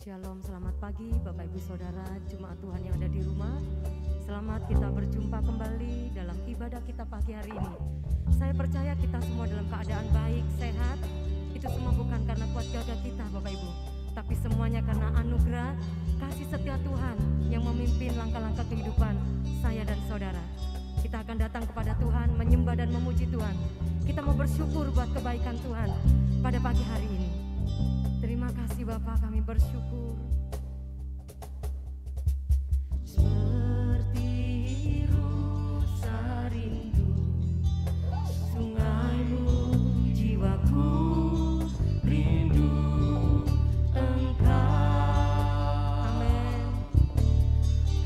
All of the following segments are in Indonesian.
Shalom, selamat pagi Bapak Ibu Saudara, jemaat Tuhan yang ada di rumah. Selamat kita berjumpa kembali dalam ibadah kita pagi hari ini. Saya percaya kita semua dalam keadaan baik, sehat. Itu semua bukan karena kuat gagah kita Bapak Ibu, tapi semuanya karena anugerah, kasih setia Tuhan yang memimpin langkah-langkah kehidupan saya dan saudara. Kita akan datang kepada Tuhan, menyembah dan memuji Tuhan. Kita mau bersyukur buat kebaikan Tuhan pada pagi hari ini. Terima kasih Bapak, kami bersyukur. Seperti rusa rindu sungaimu, jiwaku rindu Engkau. Amin.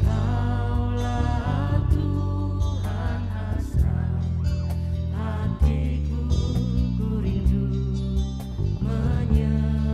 Kaulah Tuhan hasrat hatiku, ku rindu menyembahmu.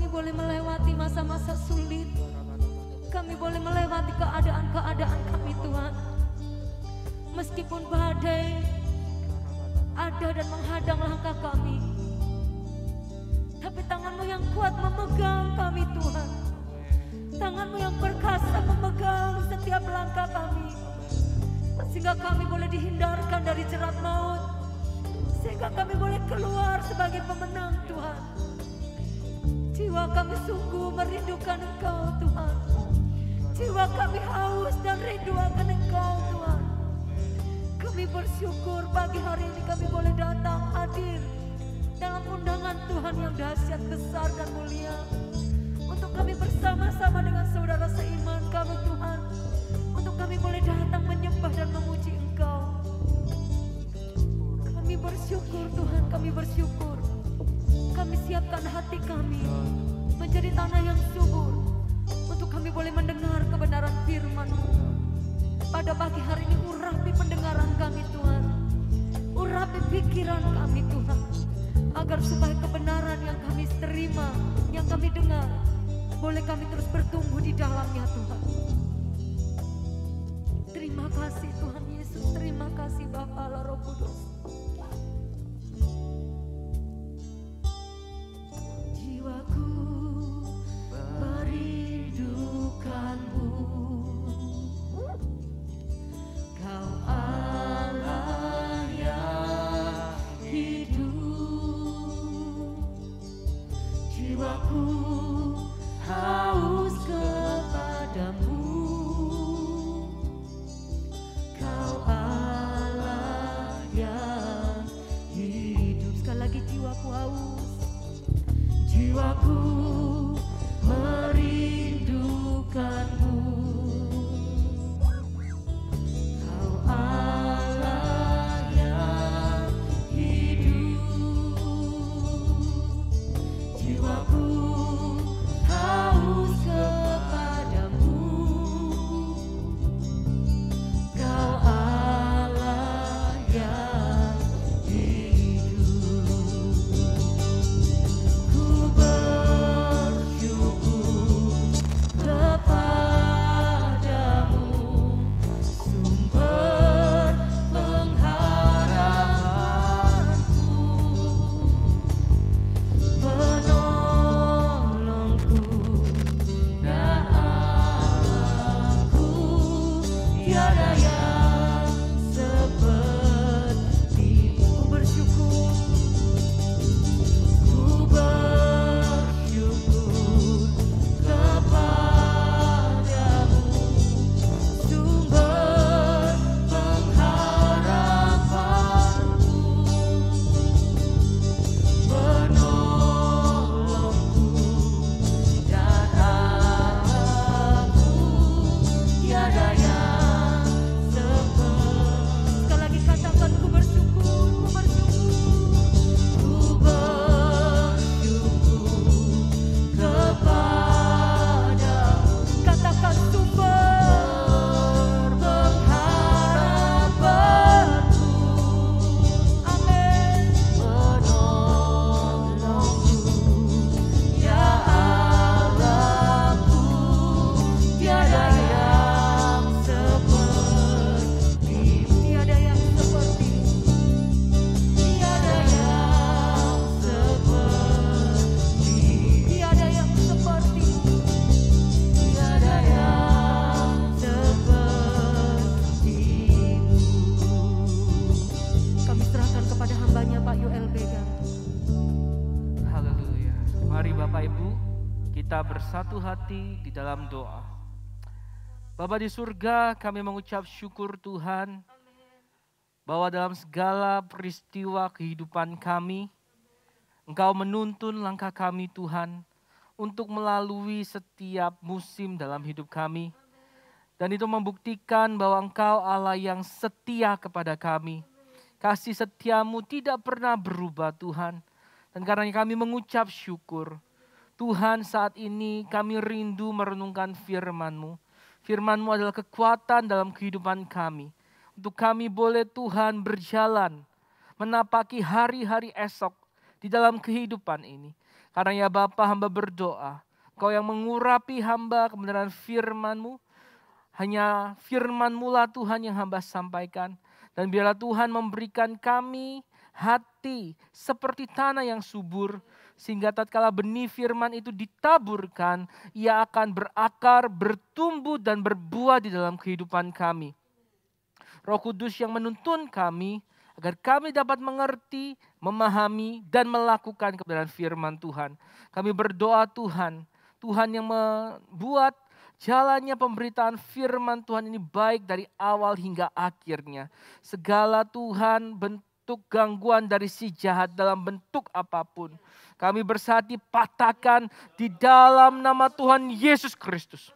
boleh melewati masa-masa sulit. Kami boleh melewati keadaan-keadaan kami Tuhan. Meskipun badai ada dan menghadang langkah kami, tapi tangan-Mu yang kuat memegang kami Tuhan. Tangan-Mu yang perkasa memegang setiap langkah kami, sehingga kami boleh dihindarkan dari jerat maut, sehingga kami boleh keluar sebagai pemenang Tuhan. Jiwa kami sungguh merindukan Engkau Tuhan. Jiwa kami haus dan rindu akan Engkau Tuhan. Kami bersyukur pagi hari ini kami boleh datang hadir dalam undangan Tuhan yang dahsyat, besar dan mulia. Untuk kami bersama-sama dengan saudara seiman kami Tuhan. Untuk kami boleh datang menyembah dan memuji Engkau. Kami bersyukur Tuhan, kami bersyukur. Kami siapkan hati kami menjadi tanah yang subur, untuk kami boleh mendengar kebenaran firman-Mu. Pada pagi hari ini urapi pendengaran kami Tuhan. Urapi pikiran kami Tuhan. Agar supaya kebenaran yang kami terima, yang kami dengar, boleh kami terus bertumbuh di dalamnya Tuhan. Terima kasih Tuhan Yesus, terima kasih Bapa Allah Roh Kudus. Jiwaku merindukan-Mu, Kau Allah yang hidup. Jiwaku haus kepadamu, Kau Allah yang hidup. Sekali lagi, jiwaku haus, jiwaku merindukan-Mu, Kau Allah yang hidup. Jiwaku haus kepadamu, Kau Allah yang hidup. Ku bersyukur kepadamu, sumber pengharapanku, penolongku dan Allahku. Tiada yang seperti-Mu. Ku bersyukur, ku bersyukur kepadamu, sumber pengharapanku, penolongku dan Allahku. Tiada yang seperti. Sekali lagi katakan, ku bersyukur, ku bersyukur, ku bersyukur kepadamu. Katakan, sumber pengharapanku. Amin. Penolongku, ya Allahku. Tiada yang seperti, tiada yang seperti, tiada yang seperti, tiada yang seperti-Mu, tiada yang seperti-Mu. Kami serahkan kepada hamba-Nya Pak Yoel Bega. Haleluya. Mari Bapak Ibu, kita bersatu hati di dalam doa. Bapa di surga, kami mengucap syukur Tuhan bahwa dalam segala peristiwa kehidupan kami, Engkau menuntun langkah kami Tuhan untuk melalui setiap musim dalam hidup kami. Dan itu membuktikan bahwa Engkau Allah yang setia kepada kami. Kasih setiamu tidak pernah berubah Tuhan. Dan karena kami mengucap syukur, Tuhan saat ini kami rindu merenungkan firman-Mu. Firman-Mu adalah kekuatan dalam kehidupan kami. Untuk kami boleh Tuhan berjalan, menapaki hari-hari esok di dalam kehidupan ini. Karena ya Bapa, hamba berdoa, Engkau yang mengurapi hamba kebenaran firman-Mu. Hanya firman-Mu lah Tuhan yang hamba sampaikan. Dan biarlah Tuhan memberikan kami hati seperti tanah yang subur. Sehingga tatkala benih firman itu ditaburkan, ia akan berakar, bertumbuh dan berbuah di dalam kehidupan kami. Roh Kudus yang menuntun kami agar kami dapat mengerti, memahami, dan melakukan kebenaran firman Tuhan. Kami berdoa Tuhan, Tuhan yang membuat jalannya pemberitaan firman Tuhan ini baik dari awal hingga akhirnya. Segala Tuhan bentuk gangguan dari si jahat dalam bentuk apapun, kami bersati patahkan di dalam nama Tuhan Yesus Kristus.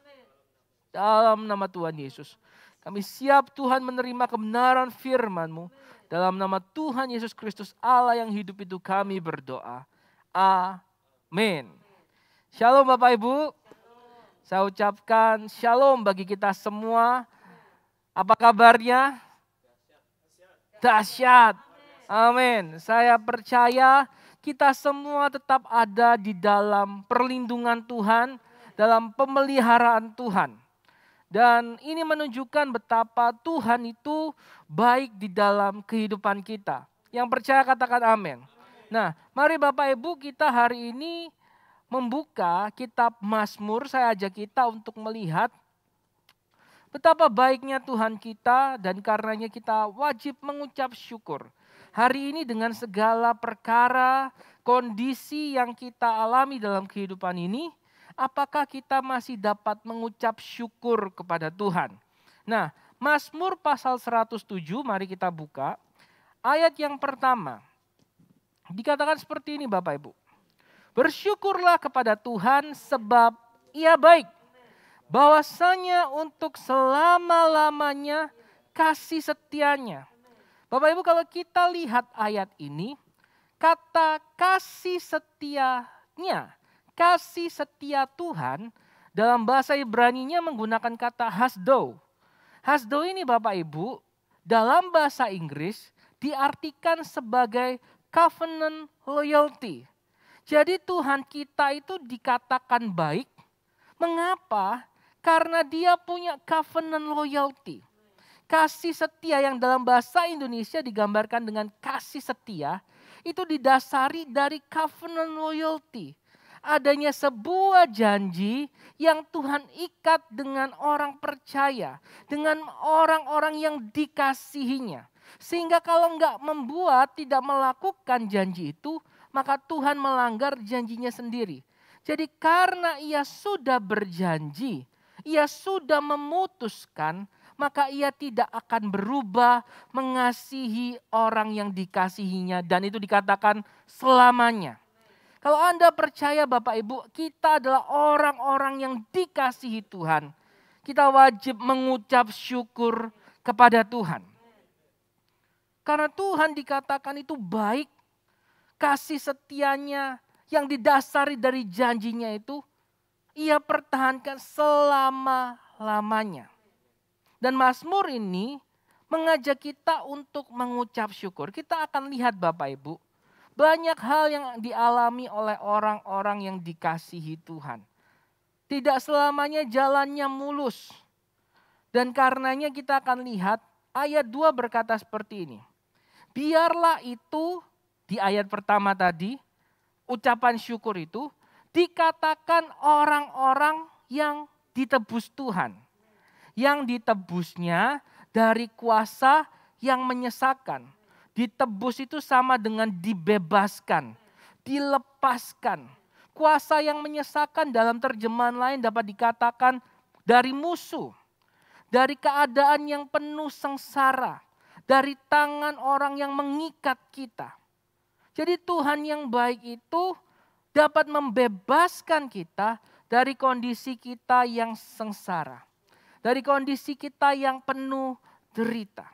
Dalam nama Tuhan Yesus. Kami siap Tuhan menerima kebenaran firman-Mu. Dalam nama Tuhan Yesus Kristus Allah yang hidup itu kami berdoa. Amin. Shalom Bapak Ibu. Saya ucapkan shalom bagi kita semua. Apa kabarnya? Dahsyat. Amin. Saya percaya kita semua tetap ada di dalam perlindungan Tuhan, dalam pemeliharaan Tuhan. Dan ini menunjukkan betapa Tuhan itu baik di dalam kehidupan kita. Yang percaya katakan amin. Nah, mari Bapak Ibu kita hari ini membuka kitab Mazmur. Saya ajak kita untuk melihat betapa baiknya Tuhan kita dan karenanya kita wajib mengucap syukur. Hari ini dengan segala perkara, kondisi yang kita alami dalam kehidupan ini, apakah kita masih dapat mengucap syukur kepada Tuhan? Nah, Mazmur pasal 107, mari kita buka. Ayat yang pertama, dikatakan seperti ini Bapak Ibu. Bersyukurlah kepada Tuhan sebab Ia baik. Bahwasanya untuk selama-lamanya kasih setianya. Bapak Ibu kalau kita lihat ayat ini, kata kasih setianya, kasih setia Tuhan dalam bahasa Ibraninya menggunakan kata hasdo. Hasdo ini Bapak Ibu dalam bahasa Inggris diartikan sebagai covenant loyalty. Jadi Tuhan kita itu dikatakan baik. Mengapa? Karena dia punya covenant loyalty. Kasih setia yang dalam bahasa Indonesia digambarkan dengan kasih setia. Itu didasari dari covenant loyalty. Adanya sebuah janji yang Tuhan ikat dengan orang percaya. Dengan orang-orang yang dikasihinya. Sehingga kalau enggak membuat, tidak melakukan janji itu, maka Tuhan melanggar janjinya sendiri. Jadi karena Ia sudah berjanji, Ia sudah memutuskan, maka Ia tidak akan berubah mengasihi orang yang dikasihinya. Dan itu dikatakan selamanya. Kalau Anda percaya Bapak Ibu, kita adalah orang-orang yang dikasihi Tuhan. Kita wajib mengucap syukur kepada Tuhan. Karena Tuhan dikatakan itu baik. Kasih setianya yang didasari dari janjinya itu, Ia pertahankan selama-lamanya. Dan Mazmur ini mengajak kita untuk mengucap syukur. Kita akan lihat Bapak Ibu, banyak hal yang dialami oleh orang-orang yang dikasihi Tuhan. Tidak selamanya jalannya mulus. Dan karenanya kita akan lihat ayat 2 berkata seperti ini. Biarlah itu di ayat pertama tadi, ucapan syukur itu dikatakan orang-orang yang ditebus Tuhan. Yang ditebusnya dari kuasa yang menyesakan. Ditebus itu sama dengan dibebaskan, dilepaskan. Kuasa yang menyesakan dalam terjemahan lain dapat dikatakan dari musuh. Dari keadaan yang penuh sengsara. Dari tangan orang yang mengikat kita. Jadi Tuhan yang baik itu dapat membebaskan kita dari kondisi kita yang sengsara. Dari kondisi kita yang penuh derita.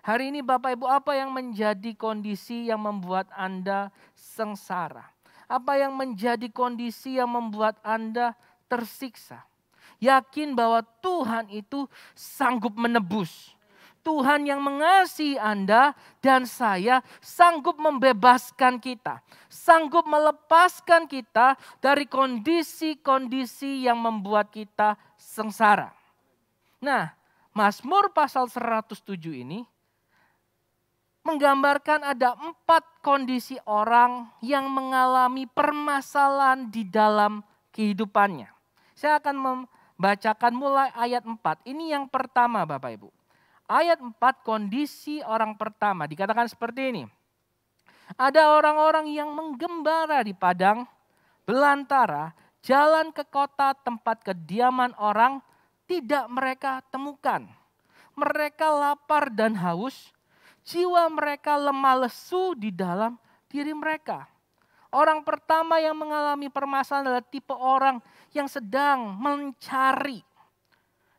Hari ini Bapak Ibu, apa yang menjadi kondisi yang membuat Anda sengsara? Apa yang menjadi kondisi yang membuat Anda tersiksa? Yakin bahwa Tuhan itu sanggup menebus. Tuhan yang mengasihi Anda dan saya sanggup membebaskan kita. Sanggup melepaskan kita dari kondisi-kondisi yang membuat kita sengsara. Nah, Mazmur pasal 107 ini menggambarkan ada 4 kondisi orang yang mengalami permasalahan di dalam kehidupannya. Saya akan membacakan mulai ayat 4. Ini yang pertama Bapak Ibu. Ayat 4 kondisi orang pertama dikatakan seperti ini. Ada orang-orang yang menggembara di padang belantara, jalan ke kota tempat kediaman orang tidak mereka temukan. Mereka lapar dan haus, jiwa mereka lemah lesu di dalam diri mereka. Orang pertama yang mengalami permasalahan adalah tipe orang yang sedang mencari.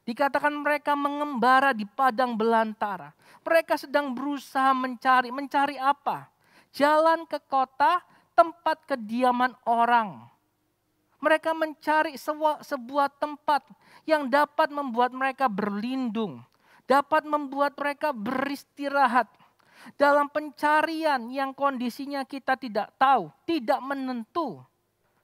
Dikatakan mereka mengembara di padang belantara. Mereka sedang berusaha mencari. Mencari apa? Jalan ke kota, tempat kediaman orang. Mereka mencari sebuah tempat yang dapat membuat mereka berlindung. Dapat membuat mereka beristirahat. Dalam pencarian yang kondisinya kita tidak tahu, tidak menentu.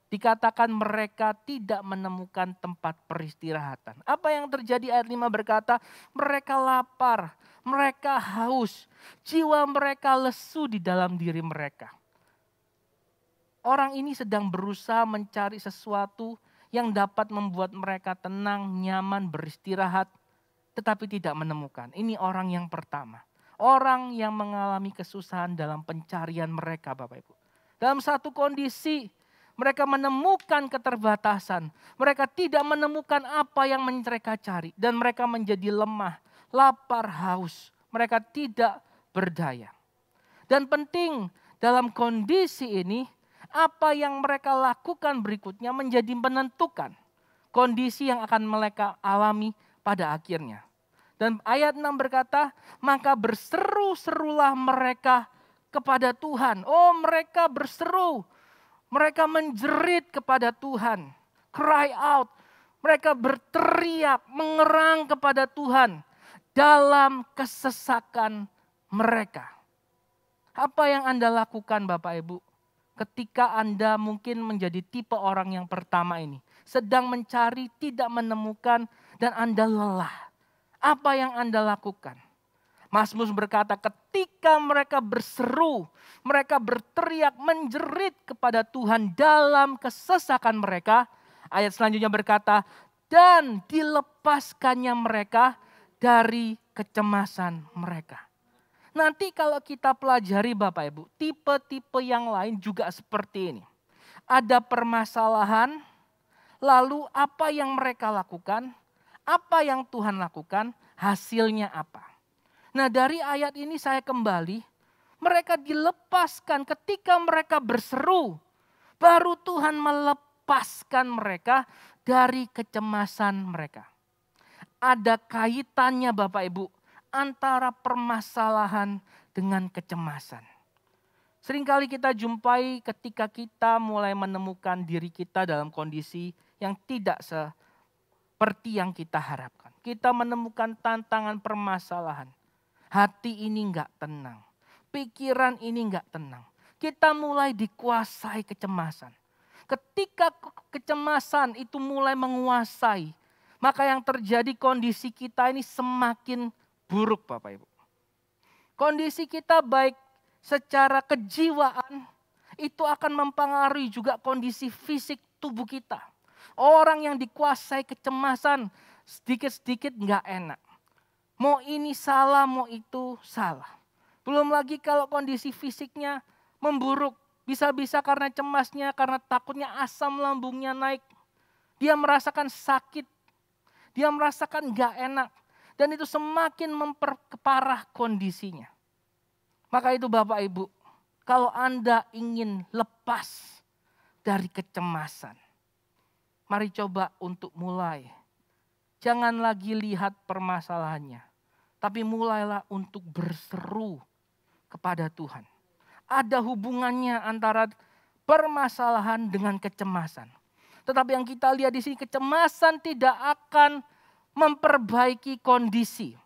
Dikatakan mereka tidak menemukan tempat peristirahatan. Apa yang terjadi ayat 5 berkata, mereka lapar, mereka haus, jiwa mereka lesu di dalam diri mereka. Orang ini sedang berusaha mencari sesuatu yang dapat membuat mereka tenang, nyaman, beristirahat, tetapi tidak menemukan. Ini orang yang pertama. Orang yang mengalami kesusahan dalam pencarian mereka Bapak Ibu. Dalam satu kondisi mereka menemukan keterbatasan. Mereka tidak menemukan apa yang mereka cari. Dan mereka menjadi lemah, lapar, haus. Mereka tidak berdaya. Dan penting dalam kondisi ini, apa yang mereka lakukan berikutnya menjadi menentukan kondisi yang akan mereka alami pada akhirnya. Dan ayat 6 berkata, maka berseru-serulah mereka kepada Tuhan. Oh, mereka berseru. Mereka menjerit kepada Tuhan. Cry out. Mereka berteriak, mengerang kepada Tuhan dalam kesesakan mereka. Apa yang Anda lakukan Bapak Ibu? Ketika Anda mungkin menjadi tipe orang yang pertama ini. Sedang mencari, tidak menemukan, dan Anda lelah. Apa yang Anda lakukan? Mazmur berkata ketika mereka berseru, mereka berteriak, menjerit kepada Tuhan dalam kesesakan mereka. Ayat selanjutnya berkata, dan dilepaskannya mereka dari kecemasan mereka. Nanti kalau kita pelajari Bapak Ibu, tipe-tipe yang lain juga seperti ini. Ada permasalahan, lalu apa yang mereka lakukan? Apa yang Tuhan lakukan, hasilnya apa. Nah dari ayat ini saya kembali, mereka dilepaskan ketika mereka berseru. Baru Tuhan melepaskan mereka dari kecemasan mereka. Ada kaitannya Bapak Ibu antara permasalahan dengan kecemasan. Seringkali kita jumpai ketika kita mulai menemukan diri kita dalam kondisi yang tidak seperti yang kita harapkan. Kita menemukan tantangan permasalahan. Hati ini enggak tenang. Pikiran ini enggak tenang. Kita mulai dikuasai kecemasan. Ketika kecemasan itu mulai menguasai, maka yang terjadi kondisi kita ini semakin buruk Bapak Ibu. Kondisi kita baik secara kejiwaan itu akan mempengaruhi juga kondisi fisik tubuh kita. Orang yang dikuasai kecemasan sedikit-sedikit enggak enak. Mau ini salah, mau itu salah. Belum lagi kalau kondisi fisiknya memburuk. Bisa-bisa karena cemasnya, karena takutnya asam lambungnya naik. Dia merasakan sakit. Dia merasakan enggak enak. Dan itu semakin memperparah kondisinya. Maka itu Bapak Ibu, kalau Anda ingin lepas dari kecemasan, mari coba untuk mulai. Jangan lagi lihat permasalahannya. Tapi mulailah untuk berseru kepada Tuhan. Ada hubungannya antara permasalahan dengan kecemasan. Tetapi yang kita lihat di sini, kecemasan tidak akan memperbaiki kondisi.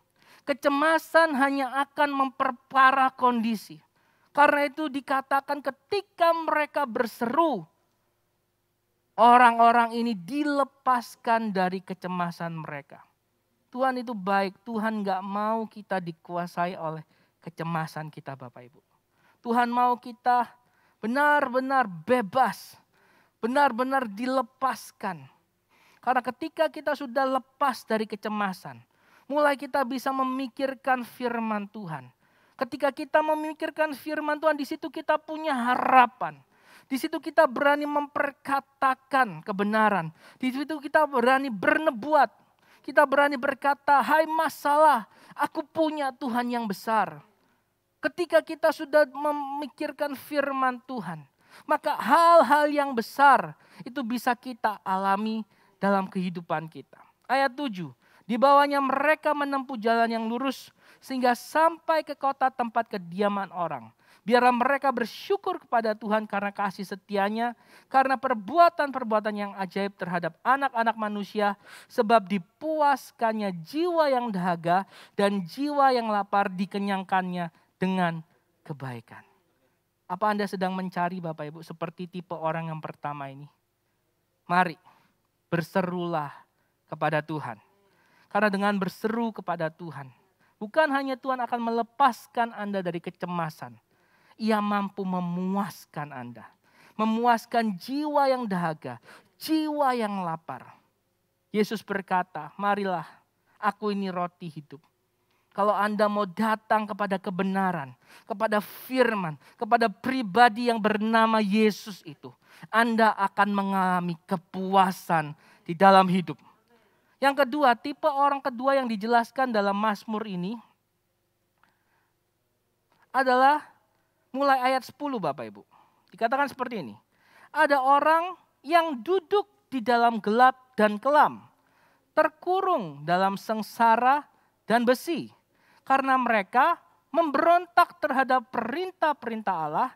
Kecemasan hanya akan memperparah kondisi. Karena itu dikatakan ketika mereka berseru, orang-orang ini dilepaskan dari kecemasan mereka. Tuhan itu baik, Tuhan gak mau kita dikuasai oleh kecemasan kita Bapak Ibu. Tuhan mau kita benar-benar bebas, benar-benar dilepaskan. Karena ketika kita sudah lepas dari kecemasan, mulai kita bisa memikirkan firman Tuhan. Ketika kita memikirkan firman Tuhan, di situ kita punya harapan. Di situ kita berani memperkatakan kebenaran. Di situ kita berani bernubuat. Kita berani berkata, hai masalah, aku punya Tuhan yang besar. Ketika kita sudah memikirkan firman Tuhan, maka hal-hal yang besar itu bisa kita alami dalam kehidupan kita. Ayat 7. Di bawahnya mereka menempuh jalan yang lurus sehingga sampai ke kota tempat kediaman orang. Biarlah mereka bersyukur kepada Tuhan karena kasih setianya, karena perbuatan-perbuatan yang ajaib terhadap anak-anak manusia, sebab dipuaskannya jiwa yang dahaga dan jiwa yang lapar dikenyangkannya dengan kebaikan. Apa Anda sedang mencari Bapak Ibu seperti tipe orang yang pertama ini? Mari berserulah kepada Tuhan. Karena dengan berseru kepada Tuhan, bukan hanya Tuhan akan melepaskan Anda dari kecemasan. Ia mampu memuaskan Anda. Memuaskan jiwa yang dahaga, jiwa yang lapar. Yesus berkata, marilah aku ini roti hidup. Kalau Anda mau datang kepada kebenaran, kepada firman, kepada pribadi yang bernama Yesus itu, Anda akan mengalami kepuasan di dalam hidup. Yang kedua, tipe orang kedua yang dijelaskan dalam Mazmur ini adalah mulai ayat 10 Bapak Ibu. Dikatakan seperti ini. Ada orang yang duduk di dalam gelap dan kelam, terkurung dalam sengsara dan besi. Karena mereka memberontak terhadap perintah-perintah Allah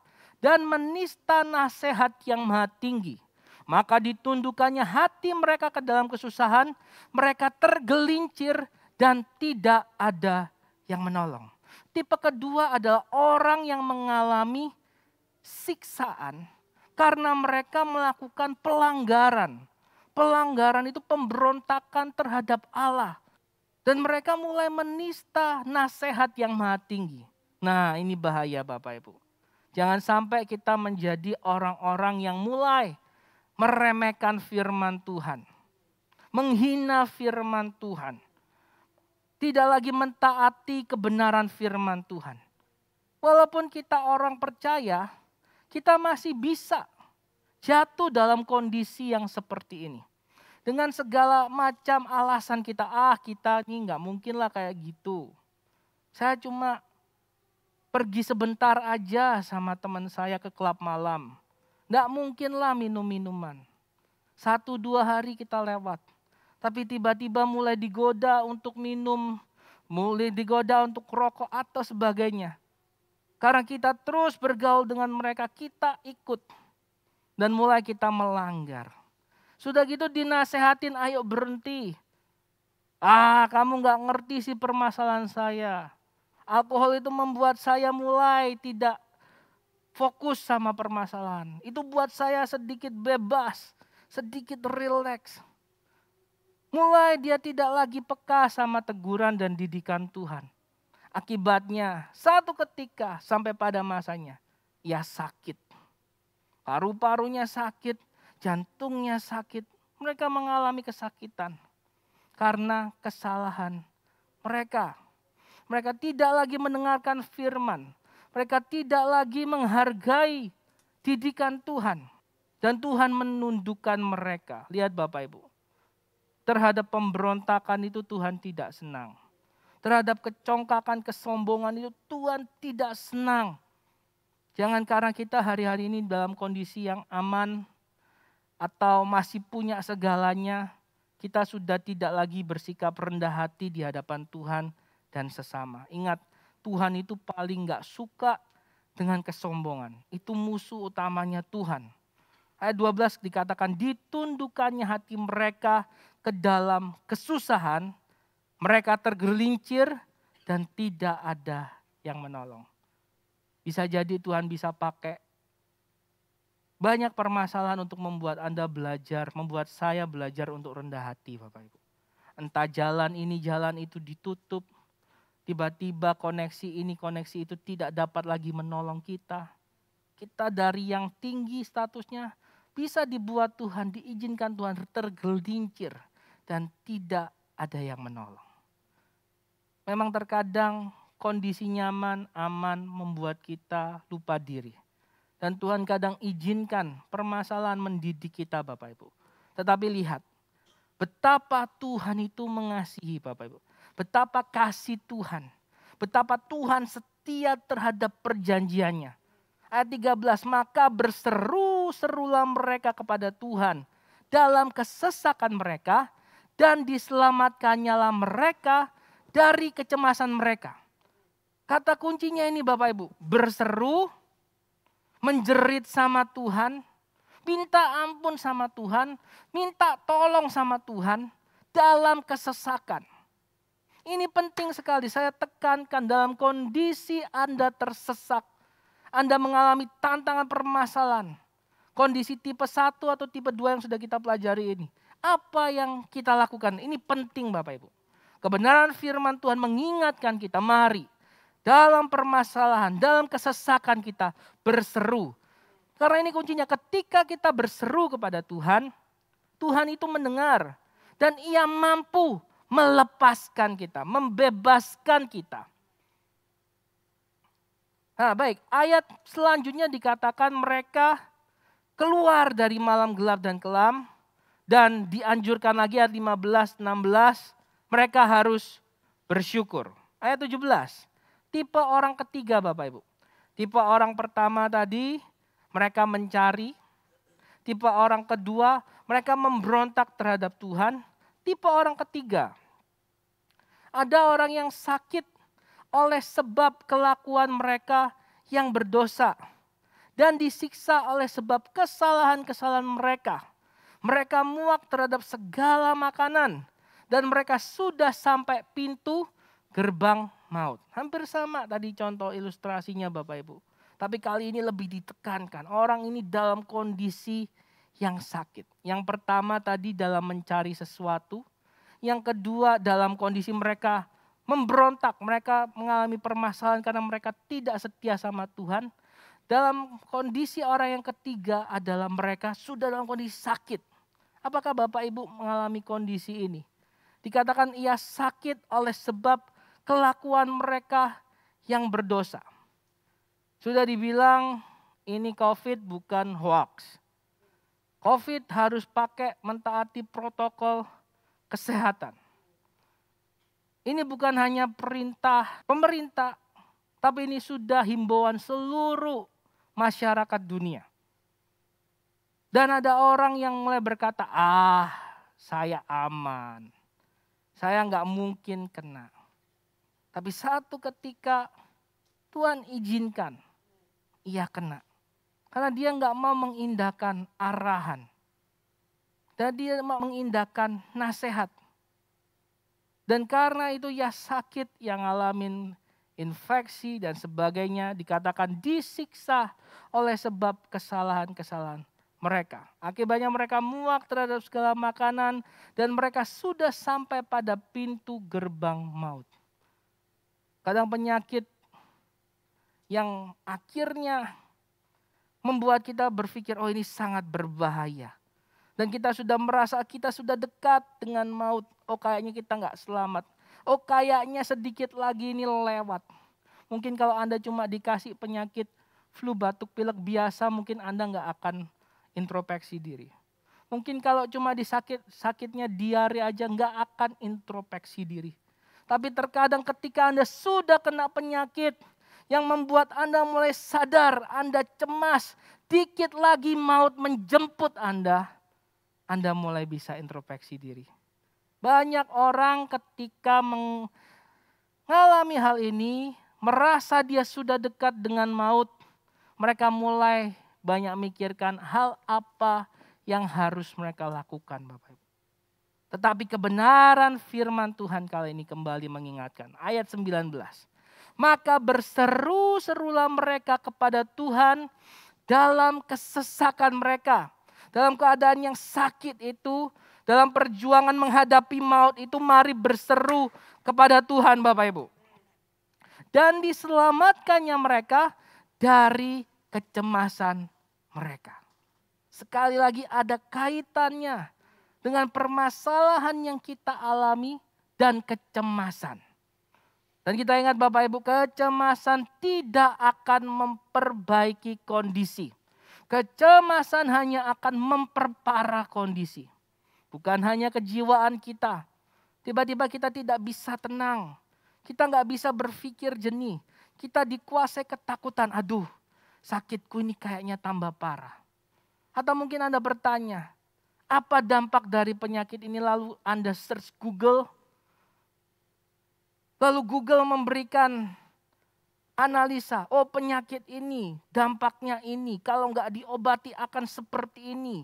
dan menista nasihat yang maha tinggi. Maka ditundukkannya hati mereka ke dalam kesusahan, mereka tergelincir dan tidak ada yang menolong. Tipe kedua adalah orang yang mengalami siksaan karena mereka melakukan pelanggaran. Pelanggaran itu pemberontakan terhadap Allah. Dan mereka mulai menista nasihat yang maha tinggi. Nah, ini bahaya Bapak Ibu. Jangan sampai kita menjadi orang-orang yang mulai meremehkan firman Tuhan. Menghina firman Tuhan. Tidak lagi mentaati kebenaran firman Tuhan. Walaupun kita orang percaya, kita masih bisa jatuh dalam kondisi yang seperti ini. Dengan segala macam alasan kita, kita ini gak mungkin lah kayak gitu. Saya cuma pergi sebentar aja sama teman saya ke klub malam. Gak mungkin lah minum-minuman. 1-2 hari kita lewat. Tapi tiba-tiba mulai digoda untuk minum, mulai digoda untuk rokok atau sebagainya. Karena kita terus bergaul dengan mereka, kita ikut. Dan mulai kita melanggar. Sudah gitu dinasehatin, ayo berhenti. Kamu gak ngerti sih permasalahan saya. Alkohol itu membuat saya mulai tidak fokus sama permasalahan. Itu buat saya sedikit bebas, sedikit rileks. Mulai dia tidak lagi peka sama teguran dan didikan Tuhan. Akibatnya satu ketika sampai pada masanya, ia sakit. Paru-parunya sakit, jantungnya sakit. Mereka mengalami kesakitan karena kesalahan mereka. Mereka tidak lagi mendengarkan firman. Mereka tidak lagi menghargai didikan Tuhan. Dan Tuhan menundukkan mereka. Lihat Bapak Ibu. Terhadap pemberontakan itu Tuhan tidak senang. Terhadap kecongkakan, kesombongan itu Tuhan tidak senang. Jangan karena kita hari-hari ini dalam kondisi yang aman atau masih punya segalanya, kita sudah tidak lagi bersikap rendah hati di hadapan Tuhan dan sesama. Ingat, Tuhan itu paling gak suka dengan kesombongan. Itu musuh utamanya Tuhan. Ayat 12 dikatakan, ditundukkannya hati mereka ke dalam kesusahan, mereka tergelincir dan tidak ada yang menolong. Bisa jadi Tuhan bisa pakai banyak permasalahan untuk membuat Anda belajar, membuat saya belajar untuk rendah hati Bapak Ibu. Entah jalan ini, jalan itu ditutup, tiba-tiba koneksi ini, koneksi itu tidak dapat lagi menolong kita. Kita dari yang tinggi statusnya bisa dibuat Tuhan, diizinkan Tuhan tergelincir dan tidak ada yang menolong. Memang terkadang kondisi nyaman, aman membuat kita lupa diri. Dan Tuhan kadang izinkan permasalahan mendidik kita Bapak Ibu. Tetapi lihat, betapa Tuhan itu mengasihi Bapak Ibu. Betapa kasih Tuhan. Betapa Tuhan setia terhadap perjanjiannya. Ayat 13, maka berseru-serulah mereka kepada Tuhan dalam kesesakan mereka dan diselamatkannya mereka dari kecemasan mereka. Kata kuncinya ini Bapak Ibu, berseru, menjerit sama Tuhan, minta ampun sama Tuhan, minta tolong sama Tuhan dalam kesesakan. Ini penting sekali saya tekankan dalam kondisi Anda tersesak. Anda mengalami tantangan permasalahan. Kondisi tipe 1 atau tipe 2 yang sudah kita pelajari ini. Apa yang kita lakukan? Ini penting Bapak Ibu. Kebenaran firman Tuhan mengingatkan kita, mari dalam permasalahan, dalam kesesakan kita berseru. Karena ini kuncinya, ketika kita berseru kepada Tuhan, Tuhan itu mendengar. Dan Ia mampu melepaskan kita, membebaskan kita. Nah baik, ayat selanjutnya dikatakan mereka keluar dari malam gelap dan kelam. Dan dianjurkan lagi ayat 15, 16, mereka harus bersyukur. Ayat 17, tipe orang ketiga Bapak Ibu. Tipe orang pertama tadi, mereka mencari. Tipe orang kedua, mereka memberontak terhadap Tuhan. Tipe orang ketiga, ada orang yang sakit oleh sebab kelakuan mereka yang berdosa. Dan disiksa oleh sebab kesalahan-kesalahan mereka. Mereka muak terhadap segala makanan. Dan mereka sudah sampai pintu gerbang maut. Hampir sama tadi contoh ilustrasinya Bapak Ibu. Tapi kali ini lebih ditekankan. Orang ini dalam kondisi yang sakit. Yang pertama tadi dalam mencari sesuatu. Yang kedua dalam kondisi mereka memberontak. Mereka mengalami permasalahan karena mereka tidak setia sama Tuhan. Dalam kondisi orang yang ketiga adalah mereka sudah dalam kondisi sakit. Apakah Bapak Ibu mengalami kondisi ini? Dikatakan ia sakit oleh sebab kelakuan mereka yang berdosa. Sudah dibilang ini COVID bukan hoax. COVID harus pakai mentaati protokol kesehatan. Ini bukan hanya perintah pemerintah, tapi ini sudah himbauan seluruh masyarakat dunia. Dan ada orang yang mulai berkata, saya aman. Saya nggak mungkin kena. Tapi satu ketika Tuhan izinkan, ia kena. Karena dia nggak mau mengindahkan arahan. Dan dia mau mengindahkan nasihat. Dan karena itu ia sakit, yang ngalamin infeksi dan sebagainya, dikatakan disiksa oleh sebab kesalahan-kesalahan mereka. Akibatnya mereka muak terhadap segala makanan dan mereka sudah sampai pada pintu gerbang maut. Kadang penyakit yang akhirnya membuat kita berpikir, oh ini sangat berbahaya. Dan kita sudah merasa kita sudah dekat dengan maut. Oh kayaknya kita nggak selamat. Oh kayaknya sedikit lagi ini lewat. Mungkin kalau Anda cuma dikasih penyakit flu, batuk, pilek biasa, mungkin Anda nggak akan introspeksi diri. Mungkin kalau cuma sakitnya diare aja nggak akan introspeksi diri. Tapi terkadang ketika Anda sudah kena penyakit yang membuat Anda mulai sadar, Anda cemas, dikit lagi maut menjemput Anda mulai bisa introspeksi diri. Banyak orang ketika mengalami hal ini, merasa dia sudah dekat dengan maut, mereka mulai banyak mikirkan hal apa yang harus mereka lakukan Bapak Ibu. Tetapi kebenaran firman Tuhan kali ini kembali mengingatkan. Ayat 19. Maka berseru-serulah mereka kepada Tuhan dalam kesesakan mereka. Dalam keadaan yang sakit itu, dalam perjuangan menghadapi maut itu, mari berseru kepada Tuhan Bapak Ibu. Dan diselamatkannya mereka dari kecemasan mereka. Sekali lagi ada kaitannya dengan permasalahan yang kita alami dan kecemasan. Dan kita ingat Bapak Ibu, kecemasan tidak akan memperbaiki kondisi. Kecemasan hanya akan memperparah kondisi. Bukan hanya kejiwaan kita. Tiba-tiba kita tidak bisa tenang. Kita nggak bisa berpikir jernih. Kita dikuasai ketakutan. Aduh, sakitku ini kayaknya tambah parah. Atau mungkin Anda bertanya, apa dampak dari penyakit ini? Lalu Anda search Google. Lalu Google memberikan analisa, oh penyakit ini, dampaknya ini, kalau nggak diobati akan seperti ini.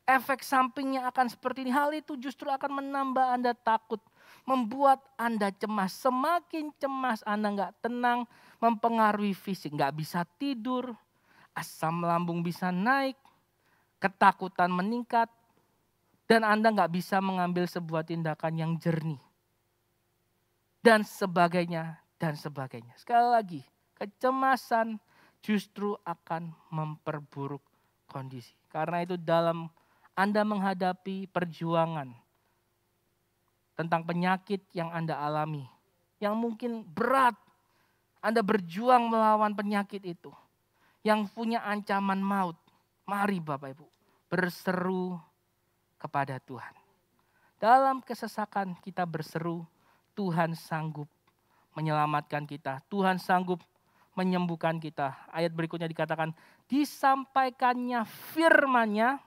Efek sampingnya akan seperti ini. Hal itu justru akan menambah Anda takut, membuat Anda cemas. Semakin cemas Anda nggak tenang, mempengaruhi fisik. Nggak bisa tidur, asam lambung bisa naik, ketakutan meningkat, dan Anda nggak bisa mengambil sebuah tindakan yang jernih. Dan sebagainya, dan sebagainya. Sekali lagi, kecemasan justru akan memperburuk kondisi. Karena itu dalam Anda menghadapi perjuangan tentang penyakit yang Anda alami, yang mungkin berat, Anda berjuang melawan penyakit itu, yang punya ancaman maut. Mari Bapak Ibu, berseru kepada Tuhan. Dalam kesesakan kita berseru, Tuhan sanggup menyelamatkan kita. Tuhan sanggup menyembuhkan kita. Ayat berikutnya dikatakan, disampaikannya firman-Nya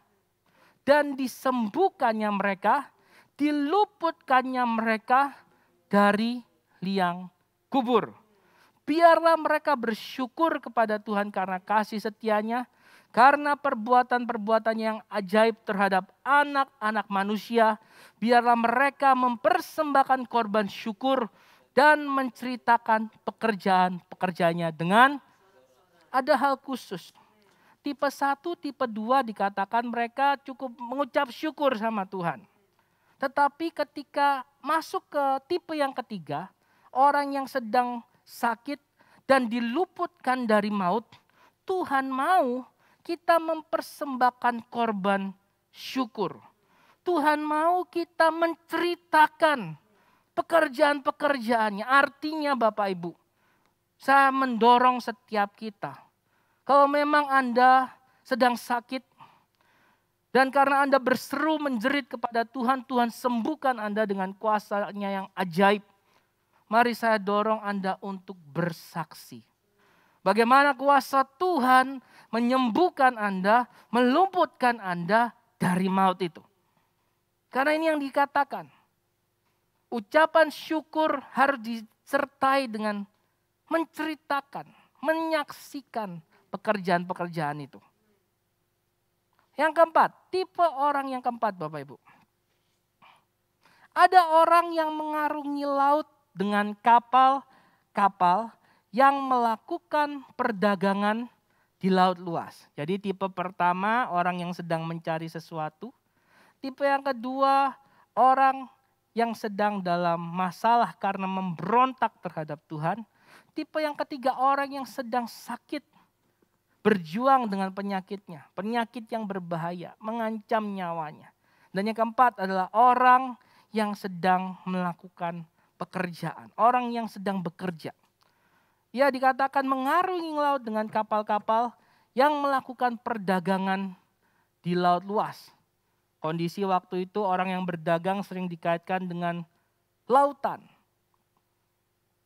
dan disembuhkannya mereka, diluputkannya mereka dari liang kubur. Biarlah mereka bersyukur kepada Tuhan karena kasih setia-Nya, karena perbuatan-perbuatan yang ajaib terhadap anak-anak manusia. Biarlah mereka mempersembahkan korban syukur dan menceritakan pekerjaan-pekerjaannya dengan ada hal khusus. Tipe 1, tipe 2 dikatakan mereka cukup mengucap syukur sama Tuhan. Tetapi ketika masuk ke tipe yang ketiga, orang yang sedang sakit dan diluputkan dari maut, Tuhan mau kita mempersembahkan korban syukur. Tuhan mau kita menceritakan pekerjaan-pekerjaannya. Artinya Bapak Ibu, saya mendorong setiap kita. Kalau memang Anda sedang sakit dan karena Anda berseru menjerit kepada Tuhan, Tuhan sembuhkan Anda dengan kuasa-Nya yang ajaib. Mari saya dorong Anda untuk bersaksi. Bagaimana kuasa Tuhan menyembuhkan Anda, meluputkan Anda dari maut itu. Karena ini yang dikatakan. Ucapan syukur harus disertai dengan menceritakan, menyaksikan pekerjaan-pekerjaan itu. Yang keempat, tipe orang yang keempat Bapak Ibu. Ada orang yang mengarungi laut dengan kapal-kapal yang melakukan perdagangan di laut luas. Jadi tipe pertama orang yang sedang mencari sesuatu. Tipe yang kedua orang yang sedang dalam masalah karena memberontak terhadap Tuhan. Tipe yang ketiga orang yang sedang sakit, berjuang dengan penyakitnya. Penyakit yang berbahaya, mengancam nyawanya. Dan yang keempat adalah orang yang sedang melakukan pekerjaan. Orang yang sedang bekerja. Ya dikatakan mengarungi laut dengan kapal-kapal yang melakukan perdagangan di laut luas. Kondisi waktu itu orang yang berdagang sering dikaitkan dengan lautan.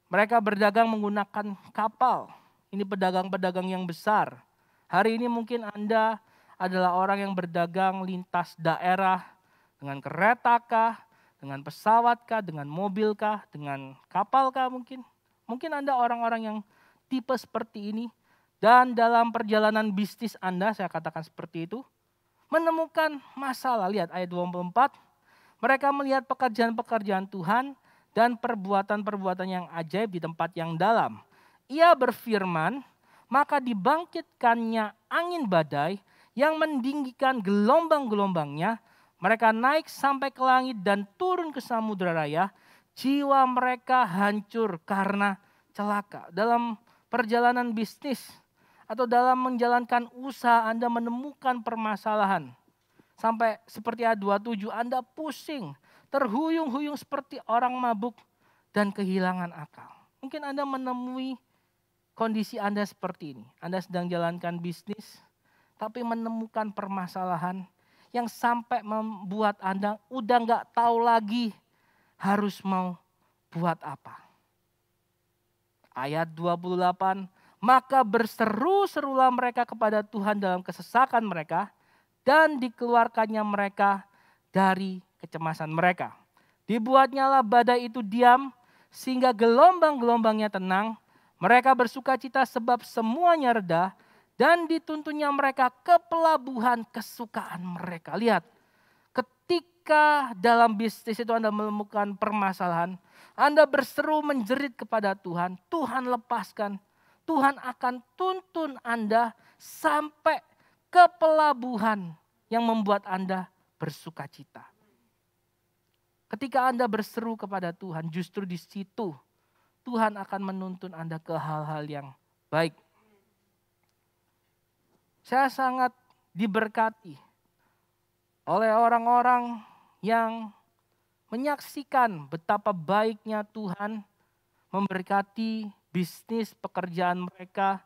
Mereka berdagang menggunakan kapal. Ini pedagang-pedagang yang besar. Hari ini mungkin Anda adalah orang yang berdagang lintas daerah dengan kereta kah, dengan pesawat kah, dengan mobil kah, dengan kapal kah mungkin. Mungkin Anda orang-orang yang tipe seperti ini. Dan dalam perjalanan bisnis Anda, saya katakan seperti itu, menemukan masalah. Lihat ayat 24. Mereka melihat pekerjaan-pekerjaan Tuhan dan perbuatan-perbuatan yang ajaib di tempat yang dalam. Ia berfirman, maka dibangkitkannya angin badai yang meninggikan gelombang-gelombangnya. Mereka naik sampai ke langit dan turun ke samudera raya. Jiwa mereka hancur karena celaka. Dalam perjalanan bisnis atau dalam menjalankan usaha Anda menemukan permasalahan. Sampai seperti A27 Anda pusing, terhuyung-huyung seperti orang mabuk dan kehilangan akal. Mungkin Anda menemui kondisi Anda seperti ini. Anda sedang jalankan bisnis tapi menemukan permasalahan yang sampai membuat Anda udah gak tahu lagi harus mau buat apa. Ayat 28, maka berseru-serulah mereka kepada Tuhan dalam kesesakan mereka dan dikeluarkannya mereka dari kecemasan mereka. Dibuatnyalah badai itu diam sehingga gelombang-gelombangnya tenang. Mereka bersukacita sebab semuanya reda dan dituntunnya mereka ke pelabuhan kesukaan mereka. Lihat, ketika dalam bisnis itu Anda menemukan permasalahan, Anda berseru menjerit kepada Tuhan, Tuhan lepaskan. Tuhan akan tuntun Anda sampai ke pelabuhan yang membuat Anda bersukacita. Ketika Anda berseru kepada Tuhan, justru di situ Tuhan akan menuntun Anda ke hal-hal yang baik. Saya sangat diberkati oleh orang-orang yang menyaksikan betapa baiknya Tuhan memberkati bisnis pekerjaan mereka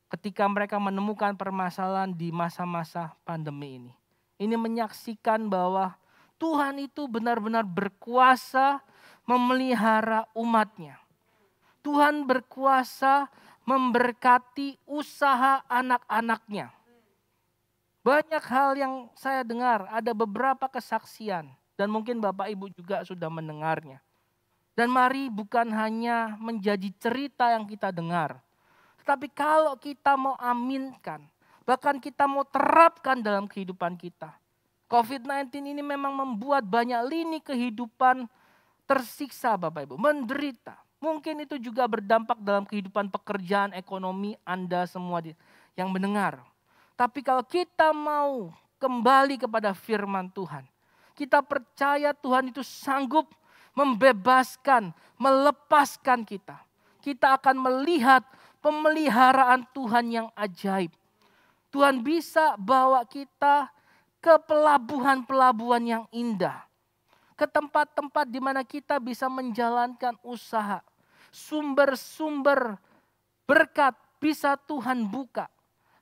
ketika mereka menemukan permasalahan di masa-masa pandemi ini. Ini menyaksikan bahwa Tuhan itu benar-benar berkuasa memelihara umatnya. Tuhan berkuasa memberkati usaha anak-anaknya. Banyak hal yang saya dengar, ada beberapa kesaksian. Dan mungkin Bapak Ibu juga sudah mendengarnya. Dan mari bukan hanya menjadi cerita yang kita dengar. Tapi kalau kita mau aminkan, bahkan kita mau terapkan dalam kehidupan kita. COVID-19 ini memang membuat banyak lini kehidupan tersiksa Bapak Ibu, menderita. Mungkin itu juga berdampak dalam kehidupan pekerjaan, ekonomi Anda semua yang mendengar. Tapi kalau kita mau kembali kepada firman Tuhan, kita percaya Tuhan itu sanggup membebaskan, melepaskan kita. Kita akan melihat pemeliharaan Tuhan yang ajaib. Tuhan bisa bawa kita ke pelabuhan-pelabuhan yang indah. Ke tempat-tempat di mana kita bisa menjalankan usaha. Sumber-sumber berkat bisa Tuhan buka.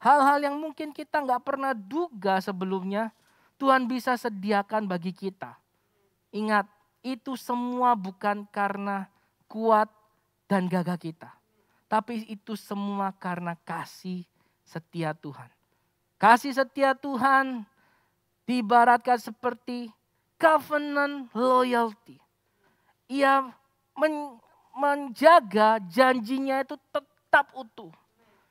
Hal-hal yang mungkin kita gak pernah duga sebelumnya, Tuhan bisa sediakan bagi kita. Ingat, itu semua bukan karena kuat dan gagah kita. Tapi itu semua karena kasih setia Tuhan. Kasih setia Tuhan diibaratkan seperti covenant loyalty. Ia menjaga janjinya itu tetap utuh.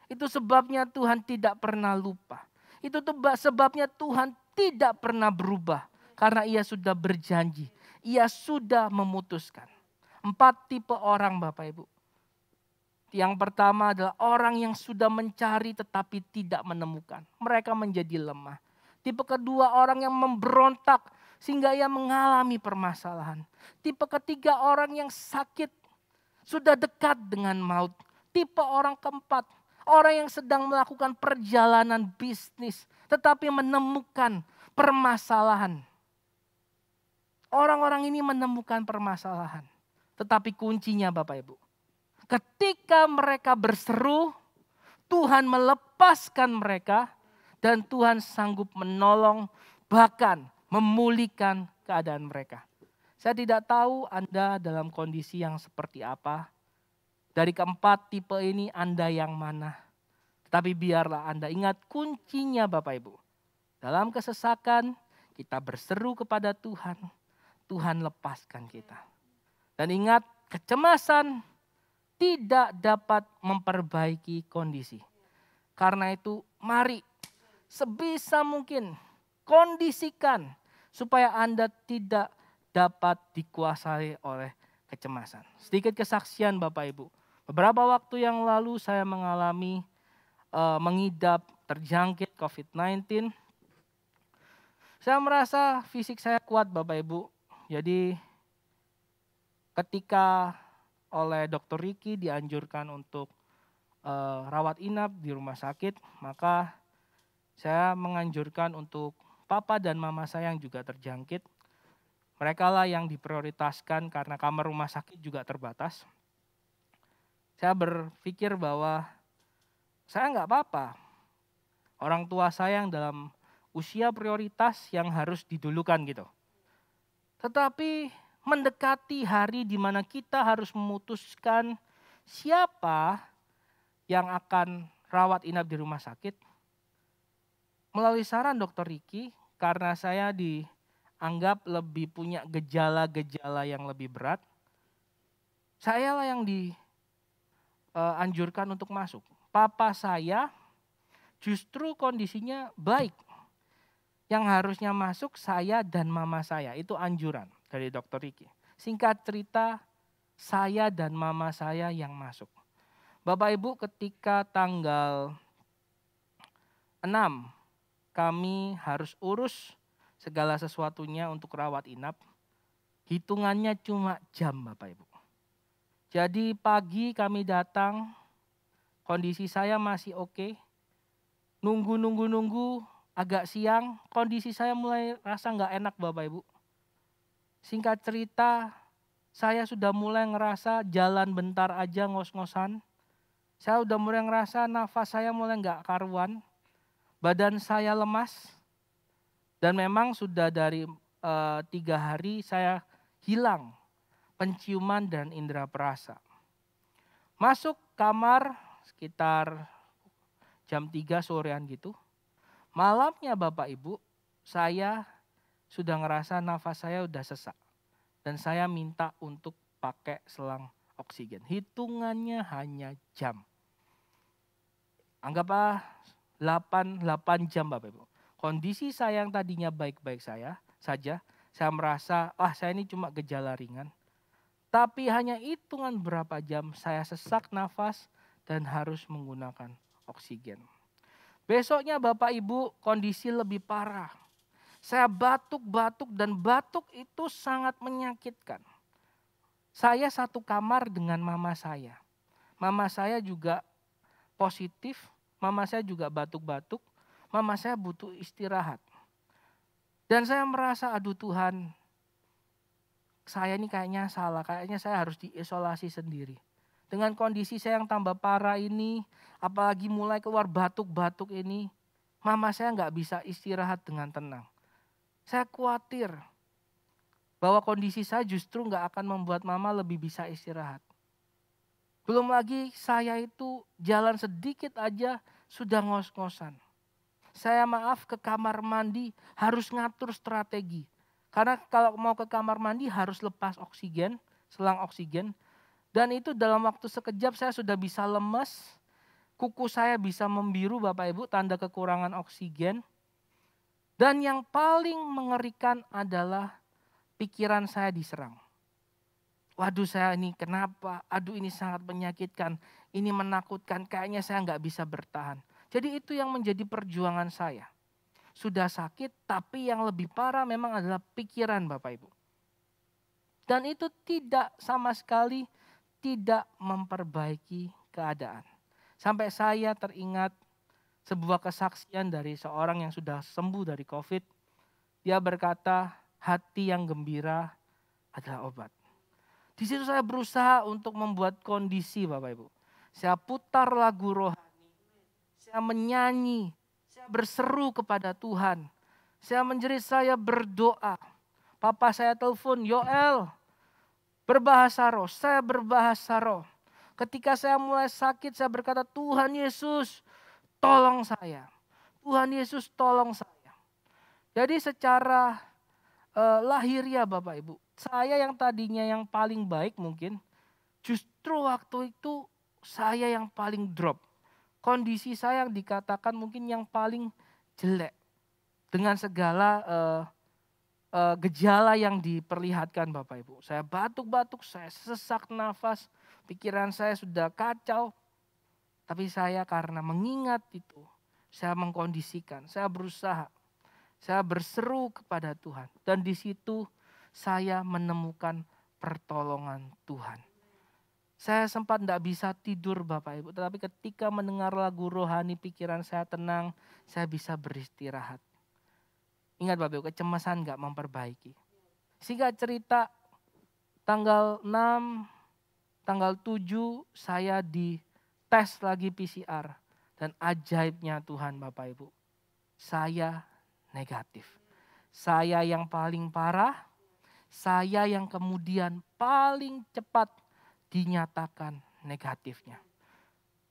Itu sebabnya Tuhan tidak pernah lupa. Itu sebabnya Tuhan tidak pernah berubah. Karena ia sudah berjanji. Ia sudah memutuskan. 4 tipe orang Bapak Ibu. Yang pertama adalah orang yang sudah mencari tetapi tidak menemukan. Mereka menjadi lemah. Tipe kedua orang yang memberontak sehingga ia mengalami permasalahan. Tipe ketiga orang yang sakit, sudah dekat dengan maut. Tipe orang keempat, orang yang sedang melakukan perjalanan bisnis tetapi menemukan permasalahan. Orang-orang ini menemukan permasalahan. Tetapi kuncinya Bapak Ibu, ketika mereka berseru, Tuhan melepaskan mereka dan Tuhan sanggup menolong bahkan memulihkan keadaan mereka. Saya tidak tahu Anda dalam kondisi yang seperti apa. Dari keempat tipe ini Anda yang mana. Tapi biarlah Anda ingat kuncinya Bapak Ibu. Dalam kesesakan kita berseru kepada Tuhan. Tuhan lepaskan kita. Dan ingat kecemasan tidak dapat memperbaiki kondisi. Karena itu mari sebisa mungkin kondisikan supaya Anda tidak dapat dikuasai oleh kecemasan. Sedikit kesaksian Bapak Ibu. Beberapa waktu yang lalu saya mengalami mengidap terjangkit COVID-19. Saya merasa fisik saya kuat Bapak Ibu. Jadi ketika oleh Dr. Ricky dianjurkan untuk rawat inap di rumah sakit, maka saya menganjurkan untuk papa dan mama saya yang juga terjangkit. Mereka lah yang diprioritaskan karena kamar rumah sakit juga terbatas. Saya berpikir bahwa saya nggak apa-apa. Orang tua saya yang dalam usia prioritas yang harus didulukan gitu. Tetapi mendekati hari di mana kita harus memutuskan siapa yang akan rawat inap di rumah sakit. Melalui saran Dr. Ricky, karena saya dianggap lebih punya gejala-gejala yang lebih berat, saya lah yang dianjurkan untuk masuk. Papa saya justru kondisinya baik. Yang harusnya masuk saya dan mama saya, itu anjuran dari Dr. Ricky. Singkat cerita, saya dan mama saya yang masuk. Bapak Ibu, ketika tanggal 6 kami harus urus segala sesuatunya untuk rawat inap. Hitungannya cuma jam Bapak Ibu. Jadi pagi kami datang, kondisi saya masih oke. Nunggu, agak siang, kondisi saya mulai rasa nggak enak Bapak Ibu. Singkat cerita, saya sudah mulai ngerasa jalan bentar aja ngos-ngosan. Saya udah mulai ngerasa nafas saya mulai nggak karuan. Badan saya lemas. Dan memang sudah dari 3 hari saya hilang penciuman dan indera perasa. Masuk kamar sekitar jam 3 sorean gitu. Malamnya Bapak Ibu, saya sudah ngerasa nafas saya udah sesak. Dan saya minta untuk pakai selang oksigen. Hitungannya hanya jam. Anggaplah 8 jam Bapak Ibu. Kondisi saya yang tadinya baik-baik saja, saya merasa saya ini cuma gejala ringan. Tapi hanya hitungan berapa jam saya sesak nafas dan harus menggunakan oksigen. Besoknya Bapak Ibu kondisi lebih parah. Saya batuk-batuk dan batuk itu sangat menyakitkan. Saya satu kamar dengan mama saya. Mama saya juga positif. Mama saya juga batuk-batuk, mama saya butuh istirahat. Dan saya merasa aduh Tuhan, saya ini kayaknya salah, kayaknya saya harus diisolasi sendiri. Dengan kondisi saya yang tambah parah ini, apalagi mulai keluar batuk-batuk ini, mama saya nggak bisa istirahat dengan tenang. Saya khawatir bahwa kondisi saya justru nggak akan membuat mama lebih bisa istirahat. Belum lagi saya itu jalan sedikit aja sudah ngos-ngosan. Saya ke kamar mandi harus ngatur strategi. Karena kalau mau ke kamar mandi harus lepas oksigen, selang oksigen. Dan itu dalam waktu sekejap saya sudah bisa lemes. Kuku saya bisa membiru Bapak Ibu, tanda kekurangan oksigen. Dan yang paling mengerikan adalah pikiran saya diserang. Waduh saya ini kenapa, aduh ini sangat menyakitkan, ini menakutkan, kayaknya saya nggak bisa bertahan. Jadi itu yang menjadi perjuangan saya. Sudah sakit tapi yang lebih parah memang adalah pikiran Bapak Ibu. Dan itu tidak sama sekali tidak memperbaiki keadaan. Sampai saya teringat sebuah kesaksian dari seorang yang sudah sembuh dari COVID. Dia berkata hati yang gembira adalah obat. Di situ saya berusaha untuk membuat kondisi Bapak Ibu. Saya putar lagu rohani, saya menyanyi, saya berseru kepada Tuhan. Saya menjerit, saya berdoa. Papa saya telepon, Yoel, berbahasa roh, saya berbahasa roh. Ketika saya mulai sakit, saya berkata, Tuhan Yesus, tolong saya. Tuhan Yesus, tolong saya. Jadi secara lahiriah Bapak Ibu, saya yang tadinya yang paling baik mungkin, justru waktu itu saya yang paling drop. Kondisi saya yang dikatakan mungkin yang paling jelek. Dengan segala gejala yang diperlihatkan Bapak Ibu. Saya batuk-batuk, saya sesak nafas, pikiran saya sudah kacau. Tapi saya karena mengingat itu, saya mengkondisikan, saya berusaha. Saya berseru kepada Tuhan. Dan di situ saya menemukan pertolongan Tuhan. Saya sempat tidak bisa tidur Bapak Ibu. Tetapi ketika mendengar lagu rohani, pikiran saya tenang, saya bisa beristirahat. Ingat Bapak Ibu, kecemasan gak memperbaiki. Singkat cerita, tanggal 6, tanggal 7 saya dites lagi PCR. Dan ajaibnya Tuhan Bapak Ibu, saya negatif. Saya yang paling parah, saya yang kemudian paling cepat dinyatakan negatifnya.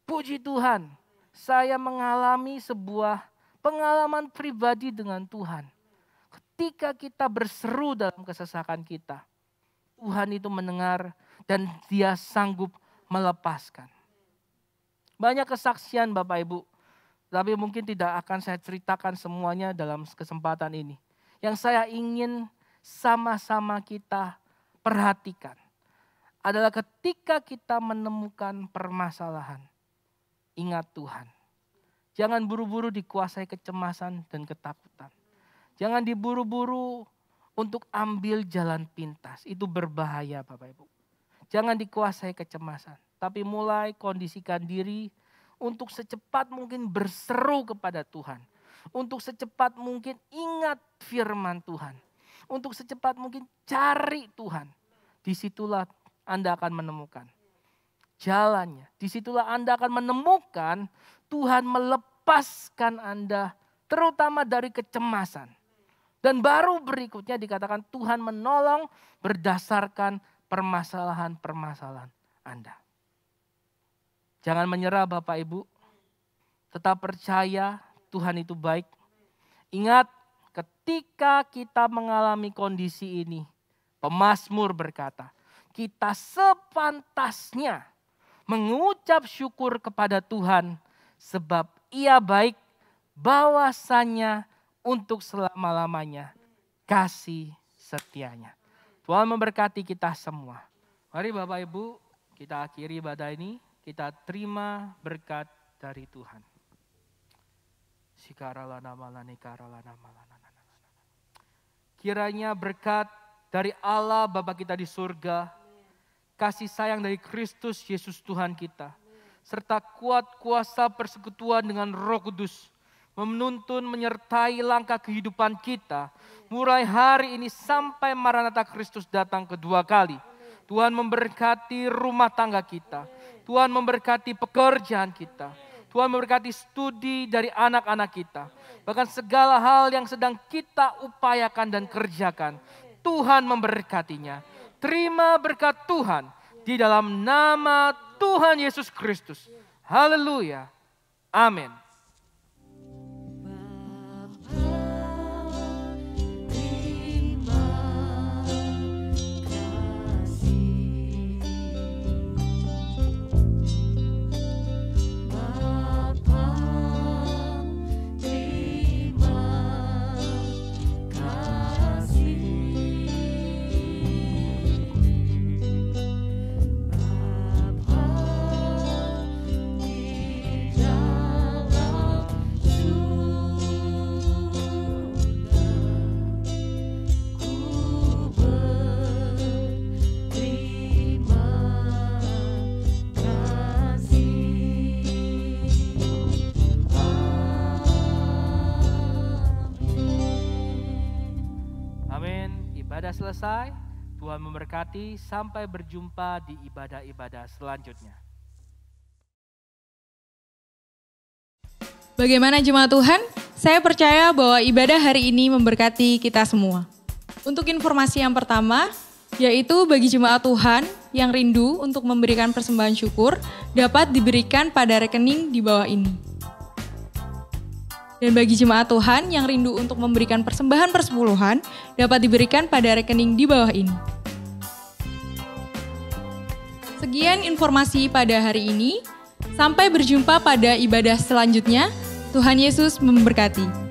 Puji Tuhan, saya mengalami sebuah pengalaman pribadi dengan Tuhan. Ketika kita berseru dalam kesesakan kita, Tuhan itu mendengar dan Dia sanggup melepaskan. Banyak kesaksian Bapak Ibu, tapi mungkin tidak akan saya ceritakan semuanya dalam kesempatan ini. Yang saya ingin sama-sama kita perhatikan adalah ketika kita menemukan permasalahan, ingat Tuhan. Jangan buru-buru dikuasai kecemasan dan ketakutan. Jangan diburu-buru untuk ambil jalan pintas. Itu berbahaya Bapak Ibu. Jangan dikuasai kecemasan. Tapi mulai kondisikan diri untuk secepat mungkin berseru kepada Tuhan. Untuk secepat mungkin ingat firman Tuhan. Untuk secepat mungkin cari Tuhan. Disitulah Anda akan menemukan jalannya. Disitulah Anda akan menemukan Tuhan melepaskan Anda terutama dari kecemasan. Dan baru berikutnya dikatakan Tuhan menolong berdasarkan permasalahan-permasalahan Anda. Jangan menyerah Bapak Ibu. Tetap percaya Tuhan itu baik. Ingat ketika kita mengalami kondisi ini. Pemazmur berkata, kita sepantasnya mengucap syukur kepada Tuhan. Sebab Ia baik, bahwasanya untuk selama-lamanya kasih setianya. Tuhan memberkati kita semua. Mari Bapak Ibu kita akhiri ibadah ini. Kita terima berkat dari Tuhan. Kiranya berkat dari Allah Bapa kita di surga, kasih sayang dari Kristus Yesus Tuhan kita, serta kuat kuasa persekutuan dengan Roh Kudus, menuntun menyertai langkah kehidupan kita, mulai hari ini sampai Maranatha Kristus datang kedua kali. Tuhan memberkati rumah tangga kita. Tuhan memberkati pekerjaan kita. Tuhan memberkati studi dari anak-anak kita. Bahkan segala hal yang sedang kita upayakan dan kerjakan. Tuhan memberkatinya. Terima berkat Tuhan di dalam nama Tuhan Yesus Kristus. Haleluya. Amin. Selesai, Tuhan memberkati, sampai berjumpa di ibadah-ibadah selanjutnya. Bagaimana jemaat Tuhan? Saya percaya bahwa ibadah hari ini memberkati kita semua. Untuk informasi yang pertama, yaitu bagi jemaat Tuhan yang rindu untuk memberikan persembahan syukur, dapat diberikan pada rekening di bawah ini. Dan bagi jemaat Tuhan yang rindu untuk memberikan persembahan persepuluhan, dapat diberikan pada rekening di bawah ini. Sekian informasi pada hari ini. Sampai berjumpa pada ibadah selanjutnya. Tuhan Yesus memberkati.